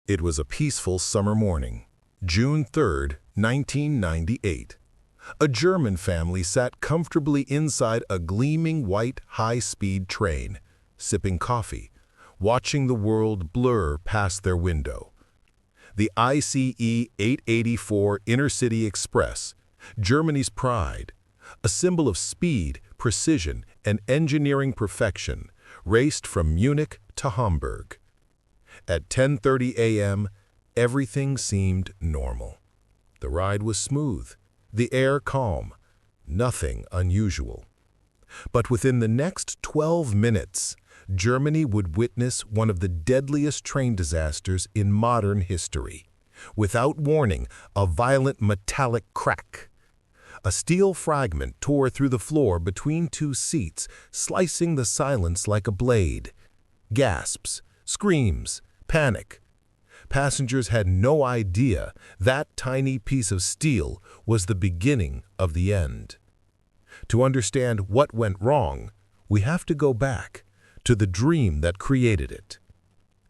It was a peaceful summer morning, June 3, 1998. A German family sat comfortably inside a gleaming white high-speed train, sipping coffee, watching the world blur past their window. The ICE 884 InterCity Express, Germany's pride, a symbol of speed, precision, and engineering perfection, raced from Munich to Hamburg. At 10:30 a.m., everything seemed normal. The ride was smooth, the air calm, nothing unusual. But within the next 12 minutes, Germany would witness one of the deadliest train disasters in modern history. Without warning, a violent metallic crack. A steel fragment tore through the floor between two seats, slicing the silence like a blade. Gasps, screams, panic. Passengers had no idea that tiny piece of steel was the beginning of the end. To understand what went wrong, we have to go back to the dream that created it.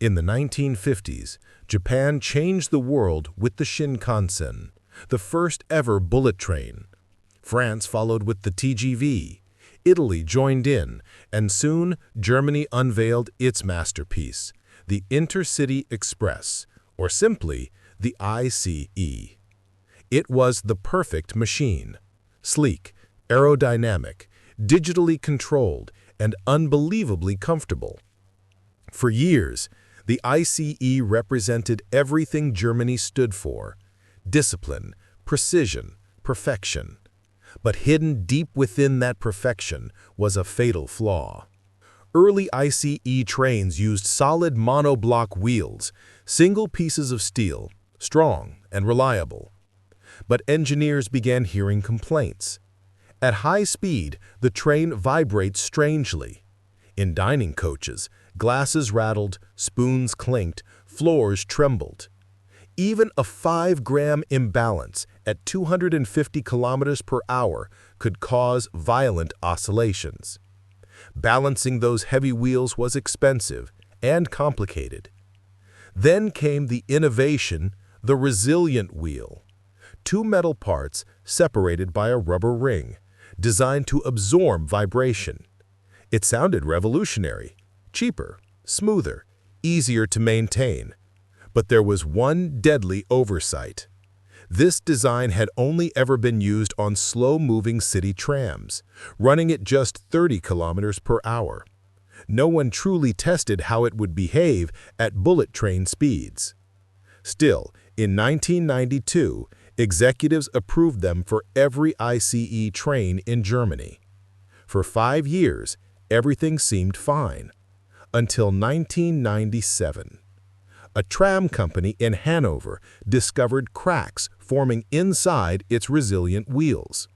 In the 1950s, Japan changed the world with the Shinkansen, the first ever bullet train. France followed with the TGV. Italy joined in, and soon Germany unveiled its masterpiece, the InterCity Express, or simply the ICE. It was the perfect machine, sleek, aerodynamic, digitally controlled, and unbelievably comfortable. For years, the ICE represented everything Germany stood for: discipline, precision, perfection. But hidden deep within that perfection was a fatal flaw. Early ICE trains used solid monoblock wheels, single pieces of steel, strong and reliable. But engineers began hearing complaints. At high speed, the train vibrates strangely. In dining coaches, glasses rattled, spoons clinked, floors trembled. Even a 5-gram imbalance at 250 kilometers per hour could cause violent oscillations. Balancing those heavy wheels was expensive and complicated. Then came the innovation, the resilient wheel. Two metal parts separated by a rubber ring, designed to absorb vibration. It sounded revolutionary, cheaper, smoother, easier to maintain. But there was one deadly oversight. This design had only ever been used on slow-moving city trams, running at just 30 kilometers per hour. No one truly tested how it would behave at bullet train speeds. Still, in 1992, executives approved them for every ICE train in Germany. For 5 years, everything seemed fine, until 1997. A tram company in Hanover discovered cracks forming inside its resilient wheels.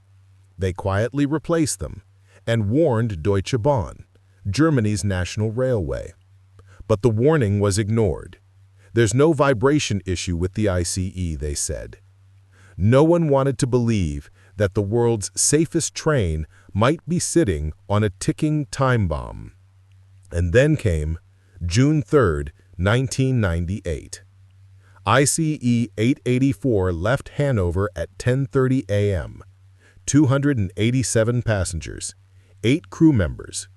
They quietly replaced them and warned Deutsche Bahn, Germany's national railway. But the warning was ignored. There's no vibration issue with the ICE, they said. No one wanted to believe that the world's safest train might be sitting on a ticking time bomb. And then came June 3, 1998. ICE 884 left Hanover at 10:30 a.m. 287 passengers, 8 crew members.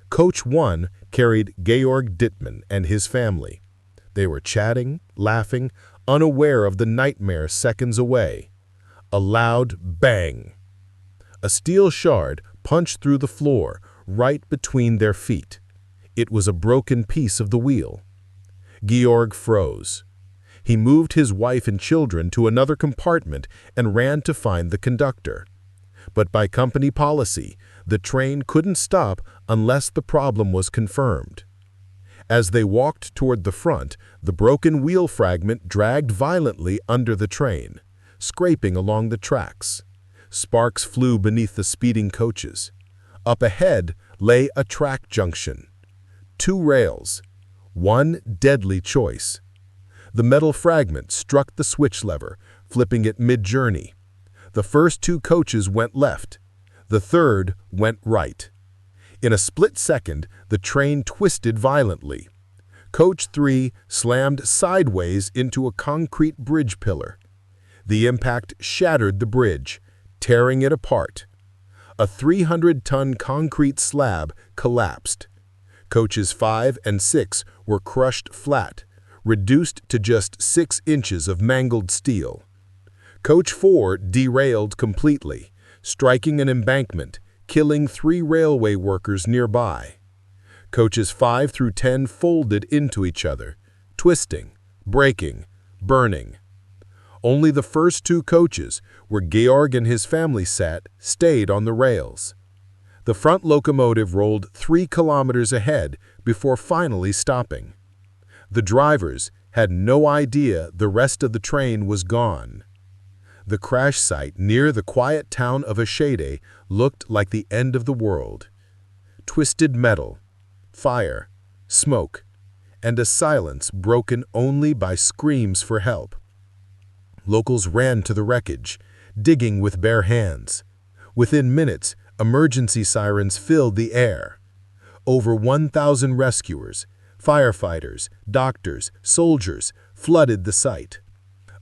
Coach 1 carried Georg Dittmann and his family. They were chatting, laughing, unaware of the nightmare seconds away. A loud bang. A steel shard punched through the floor right between their feet. It was a broken piece of the wheel. Georg froze. He moved his wife and children to another compartment and ran to find the conductor. But by company policy, the train couldn't stop unless the problem was confirmed. As they walked toward the front, the broken wheel fragment dragged violently under the train, scraping along the tracks. Sparks flew beneath the speeding coaches. Up ahead lay a track junction. 2 rails. One deadly choice. The metal fragment struck the switch lever, flipping it mid-journey. The first 2 coaches went left. The third went right. In a split second, the train twisted violently. Coach 3 slammed sideways into a concrete bridge pillar. The impact shattered the bridge, tearing it apart. A 300-ton concrete slab collapsed. Coaches 5 and 6 were crushed flat, reduced to just 6 inches of mangled steel. Coach 4 derailed completely, striking an embankment, killing 3 railway workers nearby. Coaches 5 through 10 folded into each other, twisting, breaking, burning. Only the first 2 coaches, where Georg and his family sat, stayed on the rails. The front locomotive rolled 3 kilometers ahead before finally stopping. The drivers had no idea the rest of the train was gone. The crash site near the quiet town of Eschede looked like the end of the world. Twisted metal, fire, smoke, and a silence broken only by screams for help. Locals ran to the wreckage, digging with bare hands. Within minutes, emergency sirens filled the air. Over 1,000 rescuers, firefighters, doctors, soldiers flooded the site.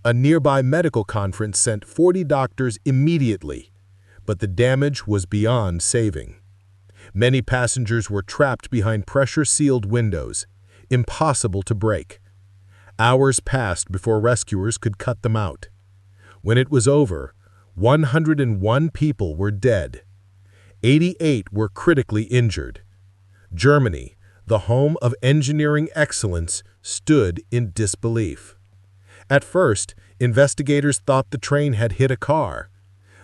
A nearby medical conference sent 40 doctors immediately, but the damage was beyond saving. Many passengers were trapped behind pressure-sealed windows, impossible to break. Hours passed before rescuers could cut them out. When it was over, 101 people were dead. 88 were critically injured. Germany, the home of engineering excellence, stood in disbelief. At first, investigators thought the train had hit a car,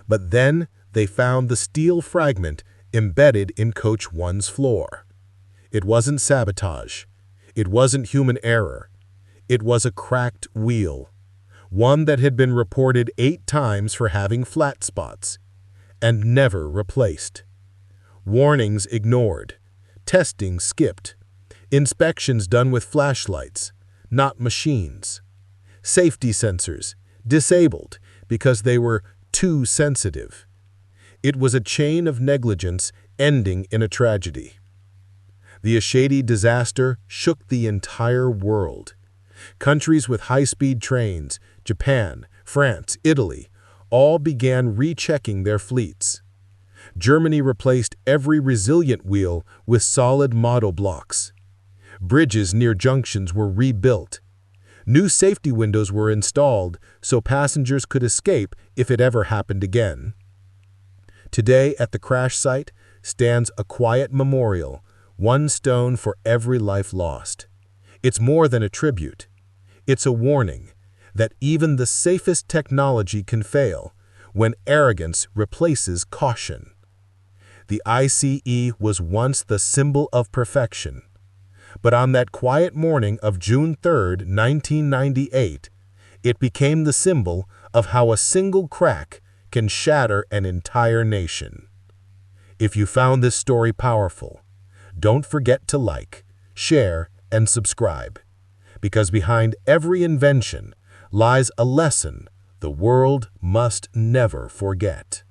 but then they found the steel fragment embedded in Coach 1's floor. It wasn't sabotage. It wasn't human error. It was a cracked wheel, one that had been reported 8 times for having flat spots, and never replaced. Warnings ignored, testing skipped, inspections done with flashlights, not machines. Safety sensors disabled because they were too sensitive. It was a chain of negligence ending in a tragedy. The Eschede disaster shook the entire world. Countries with high-speed trains, Japan, France, Italy, all began rechecking their fleets. Germany replaced every resilient wheel with solid model blocks. Bridges near junctions were rebuilt. New safety windows were installed so passengers could escape if it ever happened again. Today, at the crash site, stands a quiet memorial, 1 stone for every life lost. It's more than a tribute. It's a warning that even the safest technology can fail when arrogance replaces caution. The ICE was once the symbol of perfection, but on that quiet morning of June 3, 1998, it became the symbol of how a single crack can shatter an entire nation. If you found this story powerful, don't forget to like, share, and subscribe, because behind every invention lies a lesson the world must never forget.